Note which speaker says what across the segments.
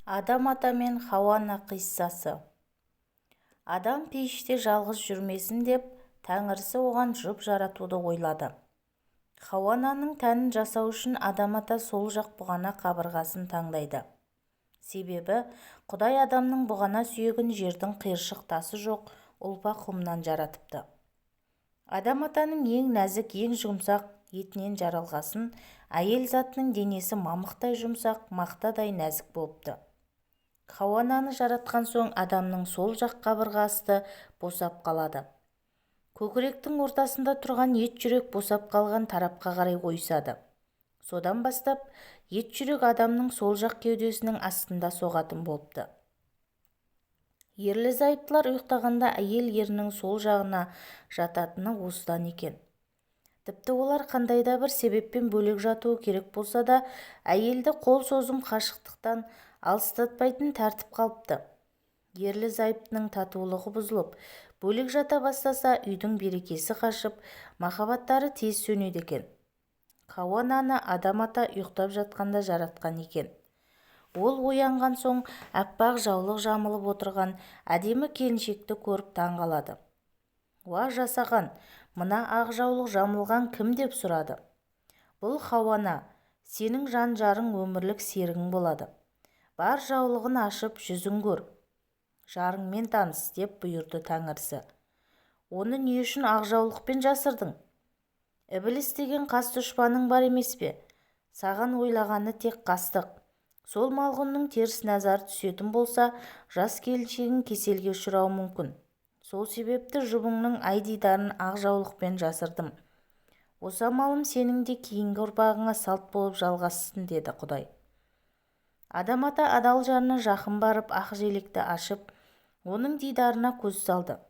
Speaker 1: Адам ата мен Хауа ана қиссасы. Адам пейіште жалғыз жүрмесін деп, Тәңірісі оған жұп жаратуды ойлады. Хауа ананың тәнін жасау үшін Адам ата сол жақ бұғана қабырғасын таңдайды. Себебі, Құдай адамның бұғана сүйегін жердің қиыршық тасы жоқ ұлпа құмнан жаратыпты. Адам атаның ең нәзік, ең жұмсақ етінен жаралғасын, әйел затының денесі мамықтай жұмсақ, мақтадай нәзік болыпты. Хауа ананы жаратқан соң адамның сол жақ қабырғасы босап қалады. Көкіректің ортасында тұрған ет жүрек босап қалған тарапқа қарай ойысады. Содан бастап ет жүрек адамның сол жақ кеудесінің астында соғатын болыпты. Ерлі-зайыптылар ұйықтағанда әйел ерінің сол жағына жататыны осыдан екен. Тіпті олар қандай да бір себеппен бөлек жатуы керек болса да, әйелді қол созым қашықтықтан алыстатпайтын тәртіп қалыпты. Ерлі-зайыптының татулығы бұзылып, бөлек жата бастаса, үйдің берекесі қашып, махаббаттары тез сөнеді екен. Хауа ананы Адам ата ұйықтап жатқанда жаратқан екен. Ол оянған соң аппақ жаулық жамылып отырған әдемі келіншекті көріп таң қалады. «Уа жасаған, мына ақ жаулық жамылған кім?» деп сұрады. «Бұл Хауа ана, сенің жан-жарың, өмірлік серігің болады. Бар жаулығын ашып жүзін көр, жарыңмен таныс» деп бұйырды Тәңірісі. «Оны не үшін ақ жаулықпен жасырдың? Ібіліс деген қас дұшпаның бар емес пе? Саған ойлағаны тек қастық. Сол малғұнның теріс назары түсетін болса, жас келіншегің кеселге ұшырауы мүмкін. Сол себепті жұбыңның ай дидарын ақ жаулықпен жасырдым. Осы амалым сенің де кейінгі ұрпағыңа салт болып жалғассын» деді Құдай. Адам ата адал жарына жақын барып, ақ желекті ашып, оның дидарына көз салды.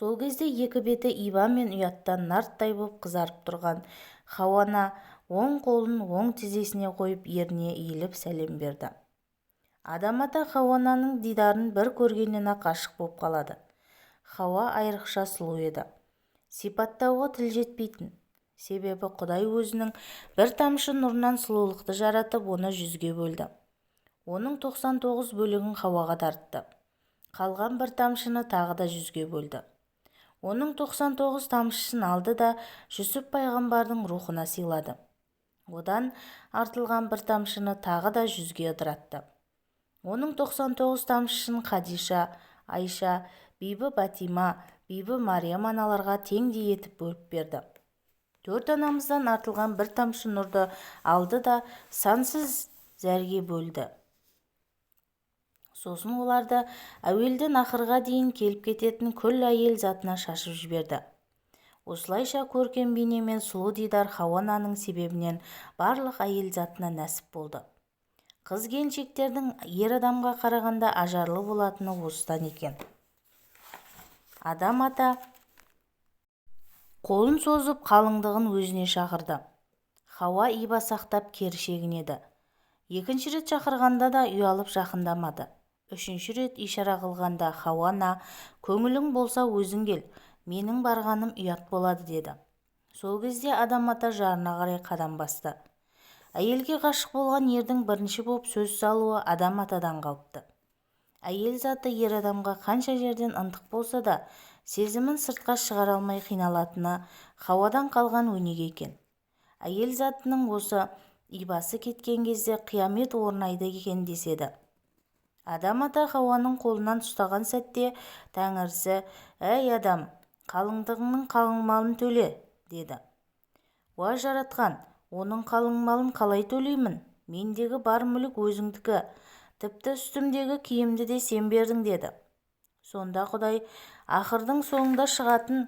Speaker 1: Сол кезде екі беті иба мен ұяттан нарттай боп қызарып тұрған Хауа ана оң қолын оң тізесіне қойып, еріне иіліп сәлем берді. Адам ата Хауа ананың дидарын бір көргеннен-ақ ғашық боп қалады. Хауа айрықша сұлу еді. Сипаттауға тіл жетпейтін. Себебі Құдай өзінің бір тамшы нұрынан сұлулықты жаратып, оны 100-ге бөлді. Оның 99 бөлігін Хауаға тартты. Қалған бір тамшыны тағы да 100-ге бөлді. Оның 99 тамшысын алды да Жүсіп пайғамбардың рухына сыйлады. Одан артылған бір тамшыны тағы да 100-ге ыдыратты. Оның 99 тамшысын Хадиша, Айша, бибі Батима, бибі Мариям аналарға теңдей етіп бөліп берді. 4 анамыздан артылған бір тамшы нұрды алды да сансыз зәрге бөлді. Сосын оларды әуелден ақырға дейін келіп кететін күл әйел затына шашып жіберді. Осылайша көркем бейне мен сұлу дидар Хауа ананың себебінен барлық әйел затына нәсіп болды. Қыз келіншектердің ер адамға қарағанда ажарлы болатыны осыдан екен. Адам ата қолын созып қалыңдығын өзіне шақырды. Хауа иба сақтап кері шегінеді. Екінші рет шақырғанда да ұялып жақындамады. Үшінші рет ишара қылғанда Хауа ана «Көңілің болса өзің кел, менің барғаным ұят болады» деді. Сол кезде Адам ата жарына қарай қадам басты. Әйелге ғашық болған ердің бірінші боп сөз салуы Адам атадан қалыпты. Әйел заты ер адамға қанша жерден ынтық болса да, сезімін сыртқа шығара алмай қиналатыны Хауадан қалған өнеге екен. Әйел затының осы ибасы кеткен кезде қиямет орнайды екен деседі. Адам ата Хауаның қолынан ұстаған сәтте Тәңірісі «Әй адам, қалыңдығыңның қалыңмалын төле» деді. «Уа жаратқан, оның қалыңмалын қалай төлеймін? Мендегі бар мүлік өзіңдікі, тіпті үстімдегі киімді де сен бердің» деді. Сонда Құдай ақырдың соңында шығатын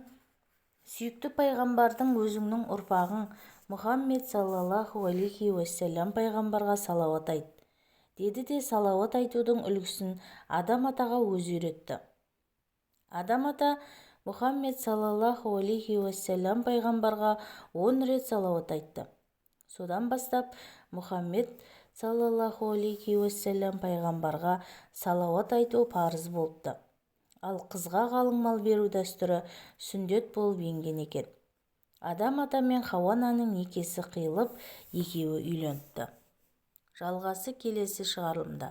Speaker 1: сүйікті пайғамбардың өзіңнің ұрпағың Мұхаммед саллаллаху алейхи уассалам пайғамбарға салауат айт деді де салауат айтудың үлгісін Адам атаға өзі үйретті. Адам ата Мұхаммед саллаллаху алейхи уассалам пайғамбарға 10 рет салауат айтты. Содан бастап Мұхаммед саллаллаху алейхи уассалам пайғамбарға салауат айту парыз болыпты. Ал қызға қалыңмал беру дәстүрі сүндет болып енген екен. Адам ата мен Хауа ананың некесі қиылып, екеуі үйленіпті. жалғасы келесі шығарылымда.